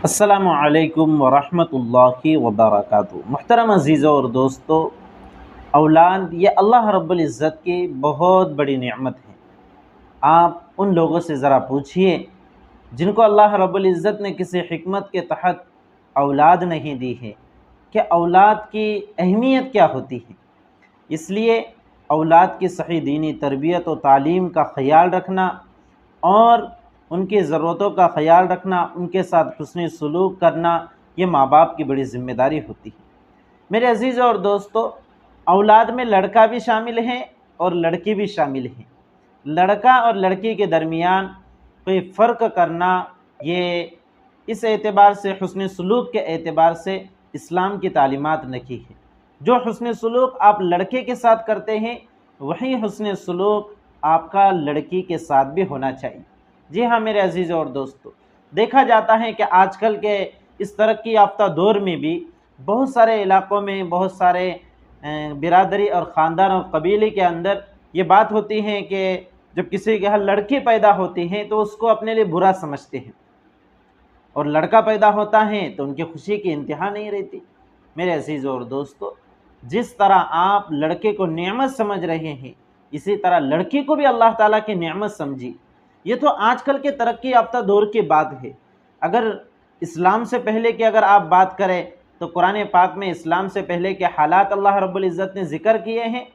السلام علیکم ورحمۃ اللہ وبرکاتہ۔ محترم عزیزوں اور دوستو، اولاد یہ اللہ رب العزت کی بہت بڑی نعمت ہے۔ آپ ان لوگوں سے ذرا پوچھئے جن کو اللہ رب العزت نے کسی حکمت کے تحت اولاد نہیں دی ہے کہ اولاد کی اہمیت کیا ہوتی ہے۔ اس لیے اولاد کی صحیح دینی تربیت و تعلیم کا خیال رکھنا اور ان کی ضرورتوں کا خیال رکھنا، ان کے ساتھ حسن سلوک کرنا، یہ ماں باپ کی بڑی ذمہ داری ہوتی ہے۔ میرے عزیزوں اور دوستو، اولاد میں لڑکا بھی شامل ہے اور لڑکی بھی شامل ہے۔ لڑکا اور لڑکی کے درمیان کوئی فرق کرنا، یہ اس اعتبار سے، حسن سلوک کے اعتبار سے اسلام کی تعلیمات نہیں ہے۔ جو حسن سلوک آپ لڑکے کے ساتھ کرتے ہیں، وہی حسن سلوک آپ کا لڑکی کے ساتھ بھی ہونا چاہیے۔ جی ہاں میرے عزیزوں اور دوستو، دیکھا جاتا ہے کہ آج کل کے اس ترقی یافتہ دور میں بھی بہت سارے علاقوں میں، بہت سارے برادری اور خاندان اور قبیلے کے اندر یہ بات ہوتی ہے کہ جب کسی کے یہاں لڑکی پیدا ہوتی ہے تو اس کو اپنے لیے برا سمجھتے ہیں، اور لڑکا پیدا ہوتا ہے تو ان کی خوشی کی انتہا نہیں رہتی۔ میرے عزیزوں اور دوستو، جس طرح آپ لڑکے کو نعمت سمجھ رہے ہیں، اسی طرح لڑکی کو بھی اللہ تعالیٰ کی نعمت سمجھی۔ یہ تو آج کل کے ترقی یافتہ دور کی بات ہے۔ اگر اسلام سے پہلے کی اگر آپ بات کریں تو قرآن پاک میں اسلام سے پہلے کے حالات اللہ رب العزت نے ذکر کیے ہیں۔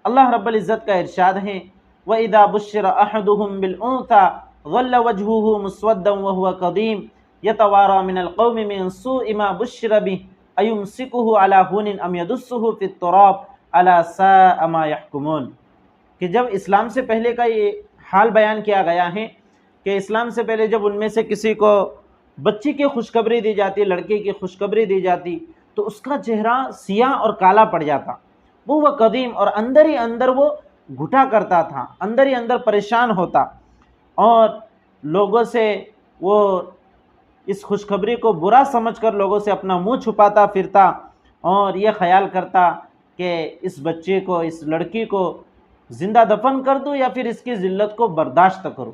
اللہ رب العزت کا ارشاد ہے، وَإِذَا بُشِّرَ أَحَدُهُم بِالْأُنثَىٰ ظَلَّ وَجْهُهُ مُسْوَدًّا وَهُوَ كَظِيمٌ يَتَوَارَىٰ مِنَ الْقَوْمِ مِن سُوءِ مَا بُشِّرَ بِهِ أَيُمْسِكُهُ عَلَىٰ هُونٍ أَمْ يَدُسُّهُ فِي التُّرَابِ أَلَا سَاءَ مَا يَحْكُمُونَ۔ کہ جب اسلام سے پہلے کا یہ حال بیان کیا گیا ہے کہ اسلام سے پہلے جب ان میں سے کسی کو بچی کی خوشخبری دی جاتی، لڑکی کی خوشخبری دی جاتی، تو اس کا چہرہ سیاہ اور کالا پڑ جاتا، وہ قدیم، اور اندر ہی اندر وہ گھٹا کرتا تھا، اندر ہی اندر پریشان ہوتا، اور لوگوں سے وہ اس خوشخبری کو برا سمجھ کر لوگوں سے اپنا منہ چھپاتا پھرتا، اور یہ خیال کرتا کہ اس بچے کو، اس لڑکی کو زندہ دفن کر دوں یا پھر اس کی ذلت کو برداشت کروں۔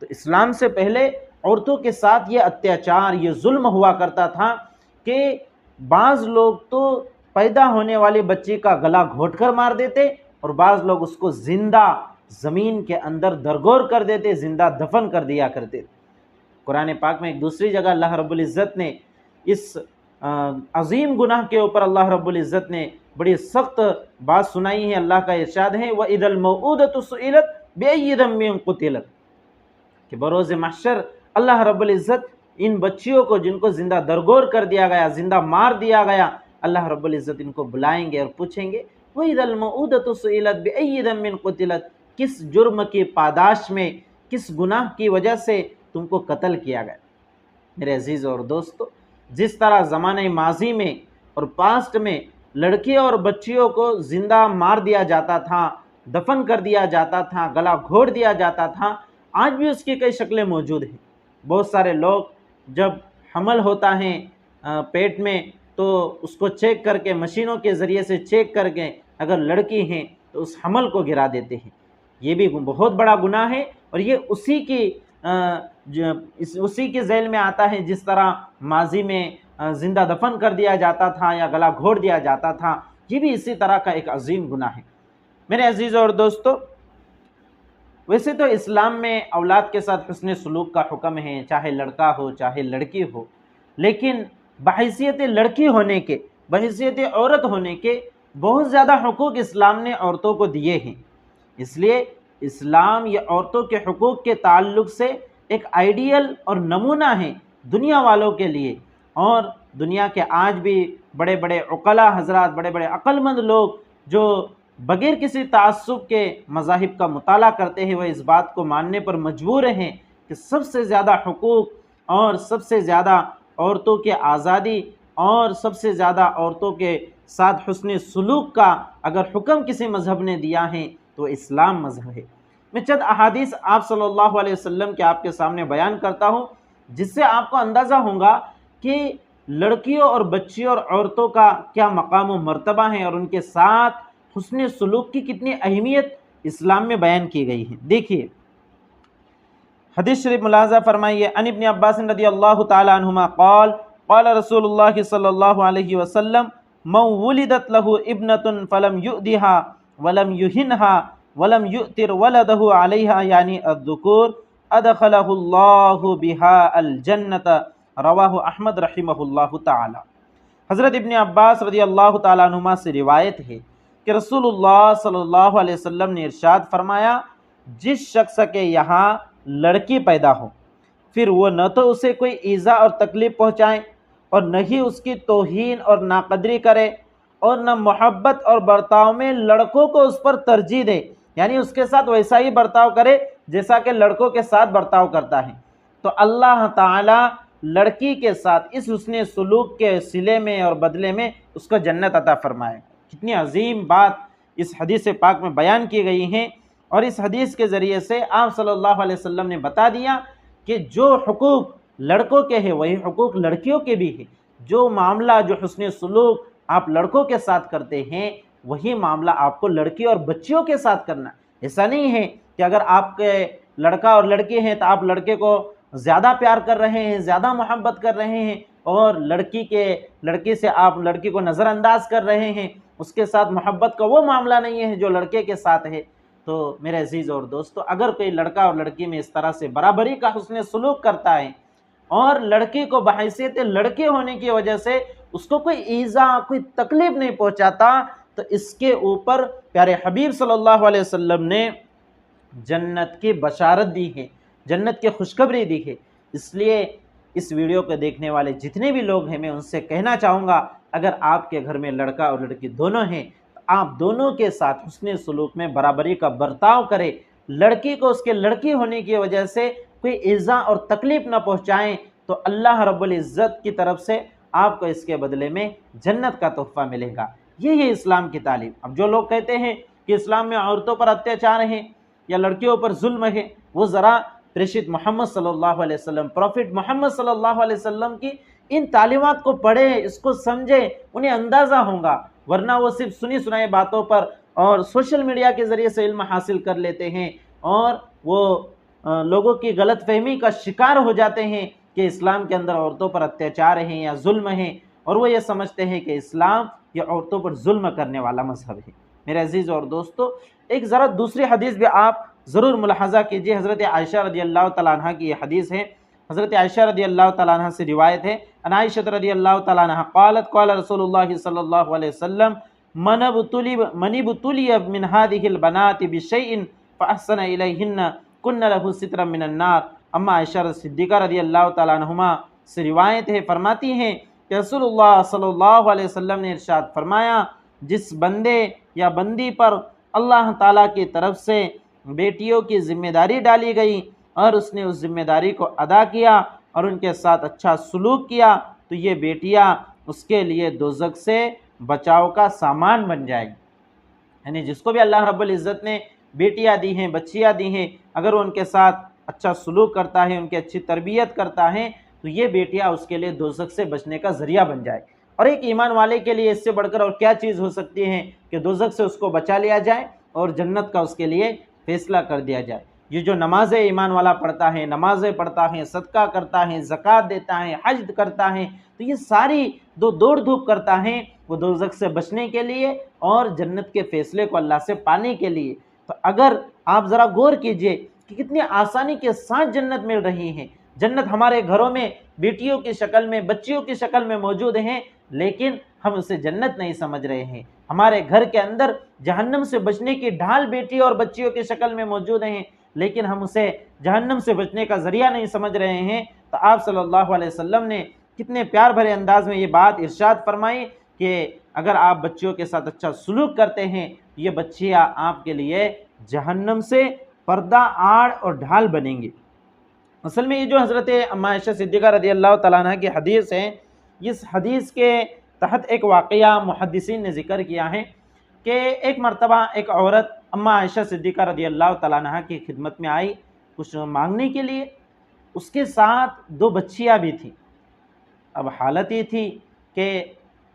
تو اسلام سے پہلے عورتوں کے ساتھ یہ اتیاچار، یہ ظلم ہوا کرتا تھا کہ بعض لوگ تو پیدا ہونے والی بچی کا گلا گھونٹ کر مار دیتے، اور بعض لوگ اس کو زندہ زمین کے اندر درگور کر دیتے، زندہ دفن کر دیا کرتے۔ قرآن پاک میں ایک دوسری جگہ اللہ رب العزت نے اس عظیم گناہ کے اوپر اللہ رب العزت نے بڑی سخت بات سنائی ہے۔ اللہ کا ارشاد ہے، وَإِذَا الْمَوْءُودَةُ سُئِلَتْ بِأَيِّ ذَنبٍ قُتِلَتْ، کہ بروز محشر اللہ رب العزت ان بچیوں کو جن کو زندہ درگور کر دیا گیا، زندہ مار دیا گیا، اللہ رب العزت ان کو بلائیں گے اور پوچھیں گے، وَإِذَا الْمَوْءُودَةُ سُئِلَتْ بِأَيِّ ذَنبٍ قُتِلَتْ، کس جرم کی پاداش میں، کس گناہ کی وجہ سے تم کو قتل کیا گیا۔ میرے عزیزوں اور دوستو، جس طرح زمانہ ماضی میں اور پاسٹ میں لڑکیوں اور بچیوں کو زندہ مار دیا جاتا تھا، دفن کر دیا جاتا تھا، گلا گھونٹ دیا جاتا تھا، آج بھی اس کی کئی شکلیں موجود ہیں۔ بہت سارے لوگ جب حمل ہوتا ہے پیٹ میں تو اس کو چیک کر کے، مشینوں کے ذریعے سے چیک کر کے، اگر لڑکی ہیں تو اس حمل کو گرا دیتے ہیں۔ یہ بھی بہت بڑا گناہ ہے، اور یہ اسی کے ذیل میں آتا ہے جس طرح ماضی میں زندہ دفن کر دیا جاتا تھا یا گلا گھونٹ دیا جاتا تھا، یہ بھی اسی طرح کا ایک عظیم گناہ ہے۔ میرے عزیزوں اور دوستو، ویسے تو اسلام میں اولاد کے ساتھ حسن سلوک کا حکم ہے، چاہے لڑکا ہو چاہے لڑکی ہو، لیکن بحیثیت لڑکی ہونے کے، بحیثیت عورت ہونے کے بہت زیادہ حقوق اسلام نے عورتوں کو دیے ہیں۔ اس لیے اسلام یہ عورتوں کے حقوق کے تعلق سے ایک آئیڈیل اور نمونہ ہے دنیا والوں کے لیے، اور دنیا کے آج بھی بڑے بڑے عقلاء حضرات، بڑے بڑے عقل مند لوگ جو بغیر کسی تعصب کے مذاہب کا مطالعہ کرتے ہیں، وہ اس بات کو ماننے پر مجبور ہیں کہ سب سے زیادہ حقوق اور سب سے زیادہ عورتوں کی آزادی اور سب سے زیادہ عورتوں کے ساتھ حسن سلوک کا اگر حکم کسی مذہب نے دیا ہے تو اسلام مذہب ہے۔ میں چند احادیث آپ صلی اللہ علیہ وسلم کے آپ کے سامنے بیان کرتا ہوں، جس سے آپ کو اندازہ ہوگا کہ لڑکیوں اور بچیوں اور عورتوں کا کیا مقام و مرتبہ ہے، اور ان کے ساتھ حسن سلوک کی کتنی اہمیت اسلام میں بیان کی گئی ہے۔ دیکھیے، حدیث شریف ملاحظہ فرمائیے، ان ابن عباس رضی اللہ تعالی عنہما قال قال رسول اللہ صلی اللہ علیہ وسلم من ولدت له ابنة فلم يؤذها ولم يهنها ولم يؤثر ولده عليها یعنی الذکور ادخلہ اللہ بها الجنة، رواہ احمد رحمہ اللہ تعالی۔ حضرت ابن عباس رضی اللہ تعالیٰ عنہما سے روایت ہے کہ رسول اللہ صلی اللہ علیہ وسلم نے ارشاد فرمایا، جس شخص کے یہاں لڑکی پیدا ہو پھر وہ نہ تو اسے کوئی ایذا اور تکلیف پہنچائے اور نہ ہی اس کی توہین اور ناقدری کرے اور نہ محبت اور برتاؤ میں لڑکوں کو اس پر ترجیح دے، یعنی اس کے ساتھ ویسا ہی برتاؤ کرے جیسا کہ لڑکوں کے ساتھ برتاؤ کرتا ہے، تو اللہ تعالیٰ لڑکی کے ساتھ اس حسن سلوک کے صلے میں اور بدلے میں اس کو جنت عطا فرمائے۔ کتنی عظیم بات اس حدیث پاک میں بیان کی گئی ہیں، اور اس حدیث کے ذریعے سے آپ صلی اللہ علیہ وسلم نے بتا دیا کہ جو حقوق لڑکوں کے ہیں وہی حقوق لڑکیوں کے بھی ہیں، جو معاملہ جو حسن سلوک آپ لڑکوں کے ساتھ کرتے ہیں وہی معاملہ آپ کو لڑکی اور بچیوں کے ساتھ کرنا ہے۔ ایسا نہیں ہے کہ اگر آپ کے لڑکا اور لڑکی ہیں تو آپ لڑکے کو زیادہ پیار کر رہے ہیں، زیادہ محبت کر رہے ہیں، اور لڑکی سے آپ لڑکی کو نظر انداز کر رہے ہیں، اس کے ساتھ محبت کا وہ معاملہ نہیں ہے جو لڑکے کے ساتھ ہے۔ تو میرے عزیز اور دوستو، اگر کوئی لڑکا اور لڑکی میں اس طرح سے برابری کا حسن سلوک کرتا ہے اور لڑکی کو بحیثیت لڑکے ہونے کی وجہ سے اس کو کوئی ایذا کوئی تکلیف نہیں پہنچاتا، تو اس کے اوپر پیارے حبیب صلی اللہ علیہ وسلم نے جنت کی بشارت دی ہے، جنت کی خوشخبری دی ہے۔ اس لیے اس ویڈیو کو دیکھنے والے جتنے بھی لوگ ہیں میں ان سے کہنا چاہوں گا، اگر آپ کے گھر میں لڑکا اور لڑکی دونوں ہیں تو آپ دونوں کے ساتھ حسن سلوک میں برابری کا برتاؤ کریں، لڑکی کو اس کے لڑکی ہونے کی وجہ سے کوئی ایذا اور تکلیف نہ پہنچائیں، تو اللہ رب العزت کی طرف سے آپ کو اس کے بدلے میں جنت کا تحفہ ملے گا۔ یہ ہے اسلام کی تعلیم۔ اب جو لوگ کہتے ہیں کہ اسلام میں عورتوں پر اتیاچار ہیں یا لڑکیوں پر ظلم ہے، وہ ذرا پریشد محمد صلی اللہ علیہ وسلم، پروفٹ محمد صلی اللہ علیہ وسلم کی ان تعلیمات کو پڑھیں، اس کو سمجھیں، انہیں اندازہ ہوگا، ورنہ وہ صرف سنی سنائی باتوں پر اور سوشل میڈیا کے ذریعے سے علم حاصل کر لیتے ہیں، اور وہ لوگوں کی غلط فہمی کا شکار ہو جاتے ہیں کہ اسلام کے اندر عورتوں پر اتیاچار ہیں یا ظلم ہیں، اور وہ یہ سمجھتے ہیں کہ اسلام یہ عورتوں پر ظلم کرنے والا مذہب ہے۔ میرے عزیز اور دوستو، ایک ذرا دوسری حدیث بھی آپ ضرور ملاحظہ کیجئے۔ حضرت عائشہ رضی اللہ تعالیٰ عنہ کی یہ حدیث ہے۔ حضرت عائشہ رضی اللہ تعالیٰ عنہ سے روایت ہے، ان عائشہ رضی اللہ تعالیٰ عنہ قالت قال رسول اللہ صلی اللہ علیہ وسلم من ابتلی من هذه البنات بشیء فاحسن الیہن کن له سترا من النار۔ اما عائشہ صدیقہ رضی اللہ تعالیٰ عنہما سے روایت ہے، فرماتی ہیں کہ رسول اللہ صلی اللہ علیہ وسلم نے ارشاد فرمایا، جس بندے یا بندی پر اللہ تعالیٰ کی طرف سے بیٹیوں کی ذمہ داری ڈالی گئی اور اس نے اس ذمہ داری کو ادا کیا اور ان کے ساتھ اچھا سلوک کیا، تو یہ بیٹیاں اس کے لیے دوزخ سے بچاؤ کا سامان بن جائیں۔ یعنی جس کو بھی اللہ رب العزت نے بیٹیاں دی ہیں، بچیاں دی ہیں، اگر وہ ان کے ساتھ اچھا سلوک کرتا ہے، ان کی اچھی تربیت کرتا ہے، تو یہ بیٹیاں اس کے لیے دوزخ سے بچنے کا ذریعہ بن جائے۔ اور ایک ایمان والے کے لیے اس سے بڑھ کر اور کیا چیز ہو سکتی ہے کہ دوزخ سے اس کو بچا لیا جائے اور جنت کا اس کے لیے فیصلہ کر دیا جائے۔ یہ جو نمازیں ایمان والا پڑھتا ہے، نمازیں پڑھتا ہے، صدقہ کرتا ہے، زکوٰۃ دیتا ہے، حج کرتا ہے، تو یہ ساری دوڑ دھوپ کرتا ہے وہ دوزخ سے بچنے کے لیے اور جنت کے فیصلے کو اللہ سے پانے کے لیے۔ تو اگر آپ ذرا غور کیجئے کہ کتنی آسانی کے ساتھ جنت مل رہی ہے، جنت ہمارے گھروں میں بیٹیوں کی شکل میں، بچیوں کی شکل میں موجود ہیں، لیکن ہم اسے جنت نہیں سمجھ رہے ہیں۔ ہمارے گھر کے اندر جہنم سے بچنے کی ڈھال بیٹیوں اور بچیوں کی شکل میں موجود ہیں، لیکن ہم اسے جہنم سے بچنے کا ذریعہ نہیں سمجھ رہے ہیں۔ تو آپ صلی اللہ علیہ وسلم نے کتنے پیار بھرے انداز میں یہ بات ارشاد فرمائی کہ اگر آپ بچیوں کے ساتھ اچھا سلوک کرتے ہیں، یہ بچیاں آپ کے لیے جہنم سے پردہ، آڑ اور ڈھال بنیں گی۔ اصل میں یہ جو حضرت اما عائشہ صدیقہ رضی اللہ تعالیٰ عنہ کی حدیث ہے، اس حدیث کے تحت ایک واقعہ محدثین نے ذکر کیا ہے کہ ایک مرتبہ ایک عورت اما عائشہ صدیقہ رضی اللہ تعالیٰ عنہ کی خدمت میں آئی کچھ مانگنے کے لیے، اس کے ساتھ 2 بچیاں بھی تھیں۔ اب حالت یہ تھی کہ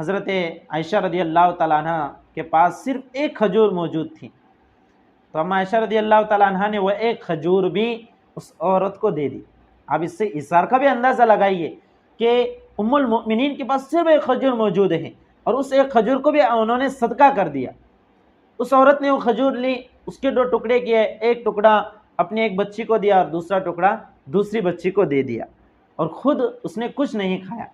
حضرت عائشہ رضی اللہ تعالیٰ عنہ کے پاس صرف ایک کھجور موجود تھی، تو اما عائشہ رضی اللہ تعالیٰ عنہ نے وہ ایک کھجور بھی اس عورت کو دے دی۔ آپ اس سے اثار کا بھی اندازہ لگائیے کہ ام المؤمنین کے پاس صرف ایک کھجور موجود ہے اور اس ایک کھجور کو بھی انہوں نے صدقہ کر دیا۔ اس عورت نے وہ کھجور لی، اس کے 2 ٹکڑے کیے، ایک ٹکڑا اپنی ایک بچی کو دیا اور دوسرا ٹکڑا دوسری بچی کو دے دیا، اور خود اس نے کچھ نہیں کھایا۔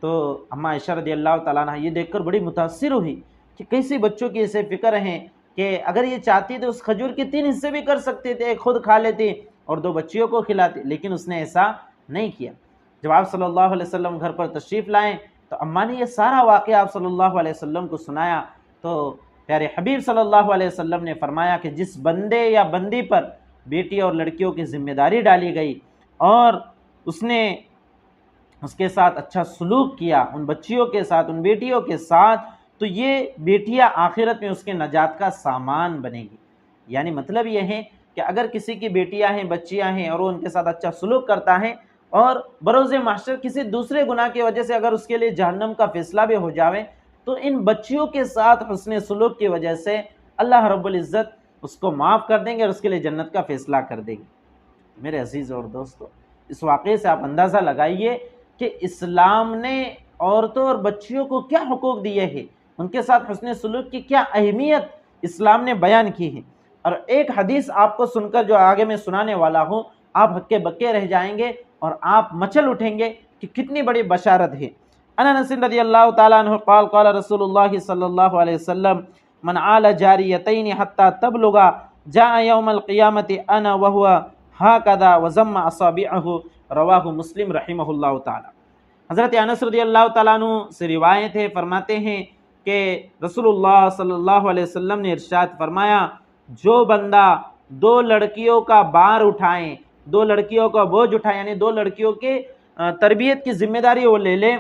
تو اماں عائشہ رضی اللہ تعالیٰ عنہ یہ دیکھ کر بڑی متاثر ہوئی کہ کیسے بچوں کی اسے فکر ہیں کہ اگر یہ چاہتی تو اس کھجور کے 3 حصے بھی کر سکتے تھے، ایک خود کھا لیتی اور 2 بچیوں کو کھلاتی، لیکن اس نے ایسا نہیں کیا۔ جب آپ صلی اللہ علیہ وسلم گھر پر تشریف لائیں تو اماں نے یہ سارا واقعہ آپ صلی اللہ علیہ وسلم کو سنایا، تو پیارے حبیب صلی اللہ علیہ وسلم نے فرمایا کہ جس بندے یا بندی پر بیٹی اور لڑکیوں کی ذمہ داری ڈالی گئی اور اس نے اس کے ساتھ اچھا سلوک کیا، ان بچیوں کے ساتھ، ان بیٹیوں کے ساتھ، تو یہ بیٹیاں آخرت میں اس کے نجات کا سامان بنے گی۔ یعنی مطلب یہ ہے کہ اگر کسی کی بیٹیاں ہیں، بچیاں ہیں اور وہ ان کے ساتھ اچھا سلوک کرتا ہے اور بروز محشر کسی دوسرے گناہ کی وجہ سے اگر اس کے لیے جہنم کا فیصلہ بھی ہو جاوے تو ان بچیوں کے ساتھ حسن سلوک کی وجہ سے اللہ رب العزت اس کو معاف کر دیں گے اور اس کے لیے جنت کا فیصلہ کر دیں گے۔ میرے عزیز اور دوستو، اس واقعے سے آپ اندازہ لگائیے کہ اسلام نے عورتوں اور بچیوں کو کیا حقوق دیے ہیں، ان کے ساتھ حسن سلوک کی کیا اہمیت اسلام نے بیان کی ہے۔ اور ایک حدیث آپ کو سن کر جو آگے میں سنانے والا ہوں، آپ ہکے بکے رہ جائیں گے اور آپ مچل اٹھیں گے کہ کتنی بڑی بشارت ہے۔ ان انس رضی اللہ تعالیٰ عنہ قال قال رسول اللہ صلی اللہ علیہ وسلم من عال جاریتین حتی تبلغا جاء یوم القیامت انا وہو ہاکذا وضم اصابعہ، رواہ مسلم رحمہ اللہ تعالی۔ حضرت انس رضی اللہ تعالیٰ عنہ سے روایت ہے، فرماتے ہیں کہ رسول اللہ صلی اللہ علیہ وسلم نے ارشاد فرمایا، جو بندہ 2 لڑکیوں کا بار اٹھائیں، 2 لڑکیوں کا بوجھ اٹھائیں، یعنی 2 لڑکیوں کے تربیت کی ذمہ داری وہ لے لے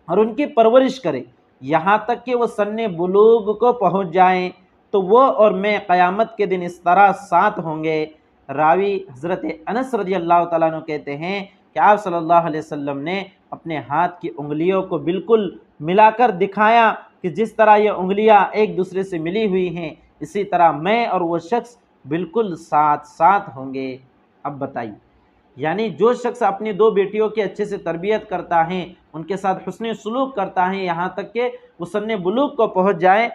اور ان کی پرورش کرے یہاں تک کہ وہ سن بلوغ کو پہنچ جائیں، تو وہ اور میں قیامت کے دن اس طرح ساتھ ہوں گے۔ راوی حضرت انس رضی اللہ تعالیٰ عنہ کہتے ہیں کہ آپ صلی اللہ علیہ وسلم نے اپنے ہاتھ کی انگلیوں کو بالکل ملا کر دکھایا کہ جس طرح یہ انگلیاں ایک دوسرے سے ملی ہوئی ہیں، اسی طرح میں اور وہ شخص بالکل ساتھ ساتھ ہوں گے۔ اب بتائیے، یعنی جو شخص اپنی 2 بیٹیوں کی اچھے سے تربیت کرتا ہے، ان کے ساتھ حسن سلوک کرتا ہے یہاں تک کہ وہ سن بلوغ کو پہنچ جائے،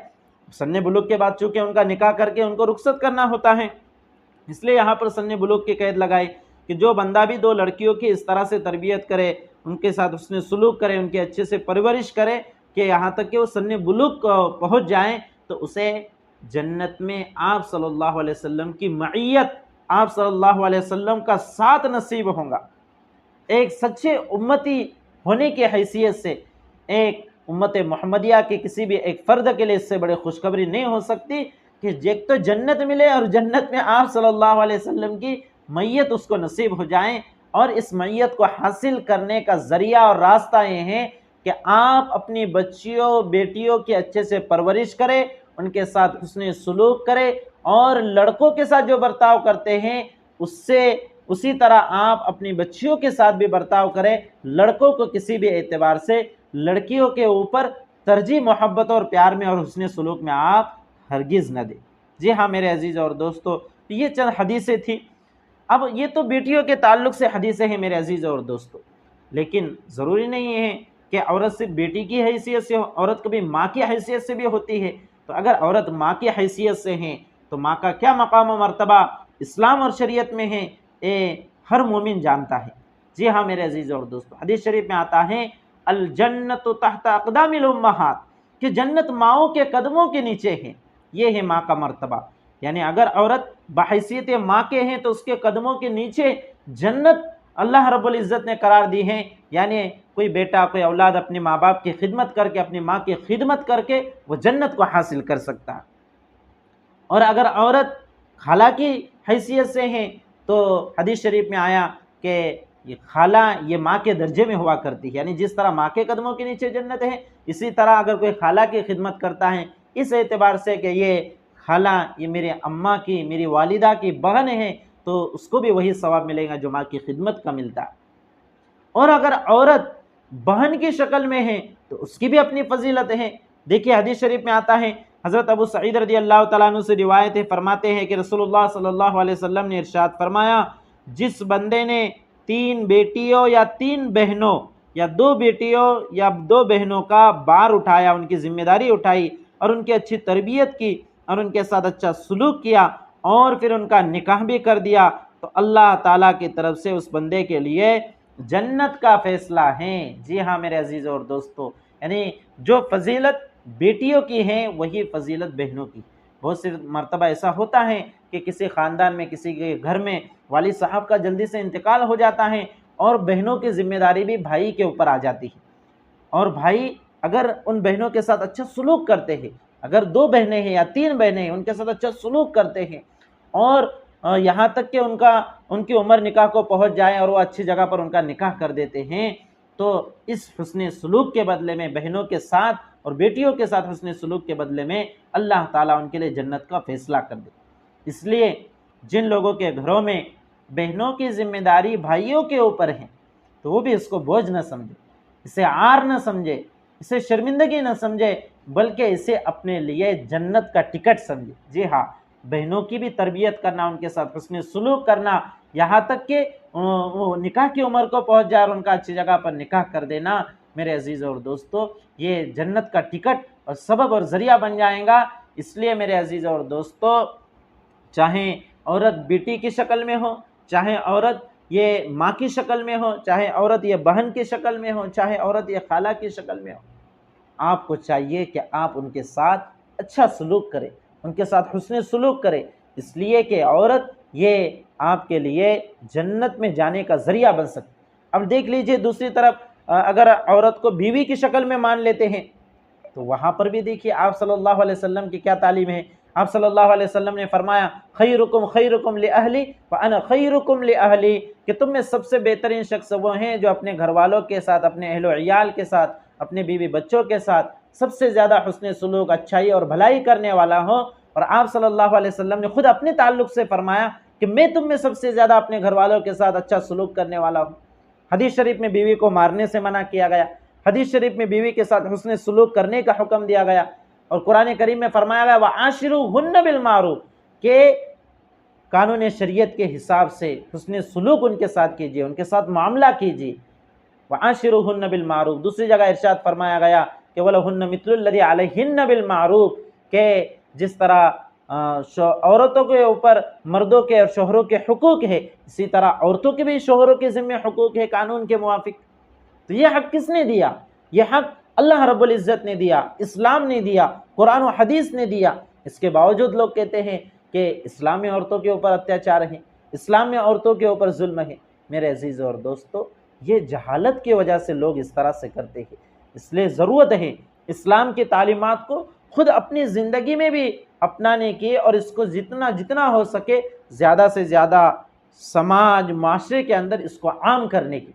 سن بلوغ کے بعد چونکہ ان کا نکاح کر کے ان کو رخصت کرنا ہوتا ہے، اس لیے یہاں پر سن بلوغ کی قید لگائی کہ جو بندہ بھی 2 لڑکیوں کی اس طرح سے تربیت کرے، ان کے ساتھ حسن سلوک کرے، ان کی اچھے سے پرورش کرے کہ یہاں تک کہ وہ سن بلوغ کو پہنچ جائیں، تو اسے جنت میں آپ صلی اللہ علیہ وسلم کی معیت، آپ صلی اللہ علیہ وسلم کا ساتھ نصیب ہوگا۔ ایک سچے امتی ہونے کی حیثیت سے ایک امت محمدیہ کے کسی بھی ایک فرد کے لیے اس سے بڑے خوشخبری نہیں ہو سکتی کہ ایک تو جنت ملے اور جنت میں آپ صلی اللہ علیہ وسلم کی معیت اس کو نصیب ہو جائیں، اور اس معیت کو حاصل کرنے کا ذریعہ اور راستہ یہ ہے کہ آپ اپنی بچیوں بیٹیوں کی اچھے سے پرورش کریں، ان کے ساتھ حسن سلوک کریں، اور لڑکوں کے ساتھ جو برتاؤ کرتے ہیں اس سے اسی طرح آپ اپنی بچیوں کے ساتھ بھی برتاؤ کریں۔ لڑکوں کو کسی بھی اعتبار سے لڑکیوں کے اوپر ترجیح محبت اور پیار میں اور حسن سلوک میں آپ ہرگز نہ دیں۔ جی ہاں میرے عزیز اور دوستو، یہ چند حدیثیں تھیں۔ اب یہ تو بیٹیوں کے تعلق سے حدیثیں ہیں میرے عزیز اور دوستو، لیکن ضروری نہیں ہے کہ عورت صرف بیٹی کی حیثیت سے ہو، عورت کبھی ماں کی حیثیت سے بھی ہوتی ہے۔ تو اگر عورت ماں کی حیثیت سے ہیں تو ماں کا کیا مقام و مرتبہ اسلام اور شریعت میں ہے، ہر مومن جانتا ہے۔ جی ہاں میرے عزیز اور دوستو، حدیث شریف میں آتا ہے الجنت تحت اقدام الامہات، کہ جنت ماؤں کے قدموں کے نیچے ہے، یہ ہے ماں کا مرتبہ۔ یعنی اگر عورت بحیثیت ماں کے ہیں تو اس کے قدموں کے نیچے جنت اللہ رب العزت نے قرار دی ہے۔ یعنی کوئی بیٹا کوئی اولاد اپنے ماں باپ کی خدمت کر کے، اپنی ماں کی خدمت کر کے وہ جنت کو حاصل کر سکتا ہے۔ اور اگر عورت خالہ کی حیثیت سے ہیں تو حدیث شریف میں آیا کہ یہ خالہ یہ ماں کے درجے میں ہوا کرتی ہے، یعنی جس طرح ماں کے قدموں کے نیچے جنت ہے، اسی طرح اگر کوئی خالہ کی خدمت کرتا ہے اس اعتبار سے کہ یہ خالہ یہ میرے اماں کی، میری والدہ کی بہن ہے، تو اس کو بھی وہی ثواب ملے گا جو ماں کی خدمت کا ملتا ہے۔ اور اگر عورت بہن کی شکل میں ہے تو اس کی بھی اپنی فضیلت ہے۔ دیکھیے حدیث شریف میں آتا ہے، حضرت ابو سعید رضی اللہ تعالیٰ عنہ سے روایت ہے، فرماتے ہیں کہ رسول اللہ صلی اللہ علیہ وسلم نے ارشاد فرمایا جس بندے نے 3 بیٹیوں یا 3 بہنوں یا 2 بیٹیوں یا 2 بہنوں کا بار اٹھایا، ان کی ذمہ داری اٹھائی اور ان کی اچھی تربیت کی اور ان کے ساتھ اچھا سلوک کیا اور پھر ان کا نکاح بھی کر دیا، تو اللہ تعالیٰ کی طرف سے اس بندے کے لیے جنت کا فیصلہ ہے۔ جی ہاں میرے عزیزوں اور دوستو، یعنی جو فضیلت بیٹیوں کی ہیں وہی فضیلت بہنوں کی۔ بہت سی مرتبہ ایسا ہوتا ہے کہ کسی خاندان میں، کسی کے گھر میں والد صاحب کا جلدی سے انتقال ہو جاتا ہے اور بہنوں کی ذمہ داری بھی بھائی کے اوپر آ جاتی ہے، اور بھائی اگر ان بہنوں کے ساتھ اچھا سلوک کرتے ہیں، اگر 2 بہنیں ہیں یا 3 بہنیں ہیں، ان کے ساتھ اچھا سلوک کرتے ہیں اور یہاں تک کہ ان کی عمر نکاح کو پہنچ جائے اور وہ اچھی جگہ پر ان کا نکاح کر دیتے ہیں، تو اس حسن سلوک کے بدلے میں بہنوں کے ساتھ اور بیٹیوں کے ساتھ حسن سلوک کے بدلے میں اللہ تعالیٰ ان کے لیے جنت کا فیصلہ کر دے۔ اس لیے جن لوگوں کے گھروں میں بہنوں کی ذمہ داری بھائیوں کے اوپر ہے تو وہ بھی اس کو بوجھ نہ سمجھے، اسے عار نہ سمجھے، اسے شرمندگی نہ سمجھے، بلکہ اسے اپنے لیے جنت کا ٹکٹ سمجھے۔ جی ہاں، بہنوں کی بھی تربیت کرنا، ان کے ساتھ حسن سلوک کرنا، یہاں تک کہ وہ نکاح کی عمر کو پہنچ جائے اور ان کا اچھی جگہ پر نکاح کر دینا، میرے عزیزوں اور دوستو، یہ جنت کا ٹکٹ اور سبب اور ذریعہ بن جائیں گا۔ اس لیے میرے عزیزوں اور دوستو، چاہے عورت بیٹی کی شکل میں ہو، چاہے عورت یہ ماں کی شکل میں ہو، چاہے عورت یہ بہن کی شکل میں ہو، چاہے عورت یہ خالہ کی شکل میں ہو، آپ کو چاہیے کہ آپ ان کے ساتھ اچھا سلوک کریں، ان کے ساتھ حسن سلوک کریں، اس لیے کہ عورت یہ آپ کے لیے جنت میں جانے کا ذریعہ بن سکتی۔ اب دیکھ لیجئے دوسری طرف، اگر عورت کو بیوی کی شکل میں مان لیتے ہیں تو وہاں پر بھی دیکھیے آپ صلی اللہ علیہ وسلم کی کیا تعلیم ہے۔ آپ صلی اللہ علیہ وسلم نے فرمایا، خیرکم خیرکم لأہلی فانا خیرکم لأہلی، کہ تم میں سب سے بہترین شخص وہ ہیں جو اپنے گھر والوں کے ساتھ، اپنے اہل و عیال کے ساتھ، اپنے بیوی بچوں کے ساتھ سب سے زیادہ حسن سلوک، اچھائی اور بھلائی کرنے والا ہو۔ اور آپ صلی اللہ علیہ وسلم نے خود اپنے تعلق سے فرمایا کہ میں تم میں سب سے زیادہ اپنے گھر والوں کے ساتھ اچھا سلوک کرنے والا ہوں۔ حدیث شریف میں بیوی کو مارنے سے منع کیا گیا، حدیث شریف میں بیوی کے ساتھ حسن سلوک کرنے کا حکم دیا گیا، اور قرآن کریم میں فرمایا گیا وَعَاشِرُوهُنَّ بِالْمَعْرُوفِ، کہ قانون شریعت کے حساب سے حسن سلوک ان کے ساتھ کیجیے، ان کے ساتھ معاملہ کیجیے۔ وَعَاشِرُوهُنَّ بِالْمَعْرُوفِ، دوسری جگہ ارشاد فرمایا گیا کہ وَلَهُنَّ مِثْلُ الَّذِي عَلَيْهِنَّ بِالْمَعْرُوفِ، کہ جس طرح عورتوں کے اوپر مردوں کے اور شوہروں کے حقوق ہے، اسی طرح عورتوں کے بھی شوہروں کے ذمہ حقوق ہے قانون کے موافق۔ تو یہ حق کس نے دیا؟ یہ حق اللہ رب العزت نے دیا، اسلام نے دیا، قرآن و حدیث نے دیا۔ اس کے باوجود لوگ کہتے ہیں کہ اسلام میں عورتوں کے اوپر اتیاچار ہے، اسلام میں عورتوں کے اوپر ظلم ہے۔ میرے عزیزوں اور دوستو، یہ جہالت کی وجہ سے لوگ اس طرح سے کرتے ہیں۔ اس لیے ضرورت ہے اسلام کی تعلیمات کو خود اپنی زندگی میں بھی اپنانے کی، اور اس کو جتنا ہو سکے زیادہ سے زیادہ سماج، معاشرے کے اندر اس کو عام کرنے کی۔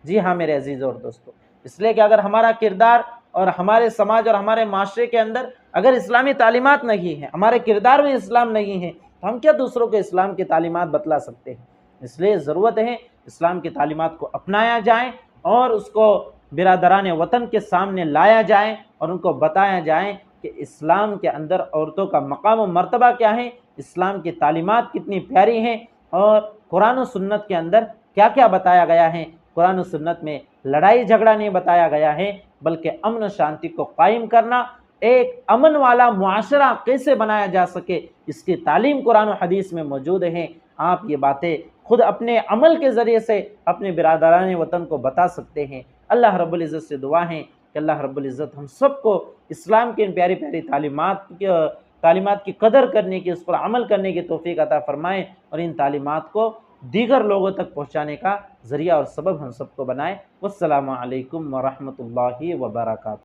جی ہاں میرے عزیزوں اور دوستو، اس لیے کہ اگر ہمارا کردار اور ہمارے سماج اور ہمارے معاشرے کے اندر اگر اسلامی تعلیمات نہیں ہیں، ہمارے کردار میں اسلام نہیں ہے، تو ہم کیا دوسروں کو اسلام کی تعلیمات بتلا سکتے ہیں؟ اس لیے ضرورت ہے اسلام کی تعلیمات کو اپنایا جائے اور اس کو برادران وطن کے سامنے لایا جائے اور ان کو بتایا جائے کہ اسلام کے اندر عورتوں کا مقام و مرتبہ کیا ہے، اسلام کی تعلیمات کتنی پیاری ہیں، اور قرآن و سنت کے اندر کیا کیا بتایا گیا ہے۔ قرآن و سنت میں لڑائی جھگڑا نہیں بتایا گیا ہے، بلکہ امن و شانتی کو قائم کرنا، ایک امن والا معاشرہ کیسے بنایا جا سکے، اس کی تعلیم قرآن و حدیث میں موجود ہے۔ آپ یہ باتیں خود اپنے عمل کے ذریعے سے اپنے برادران وطن کو بتا سکتے ہیں۔ اللہ رب العزت سے دعا ہے کہ اللہ رب العزت ہم سب کو اسلام کی ان پیاری پیاری تعلیمات کی قدر کرنے کی، اس پر عمل کرنے کی توفیق عطا فرمائے، اور ان تعلیمات کو دیگر لوگوں تک پہنچانے کا ذریعہ اور سبب ہم سب کو بنائے۔ والسلام علیکم ورحمۃ اللہ وبرکاتہ۔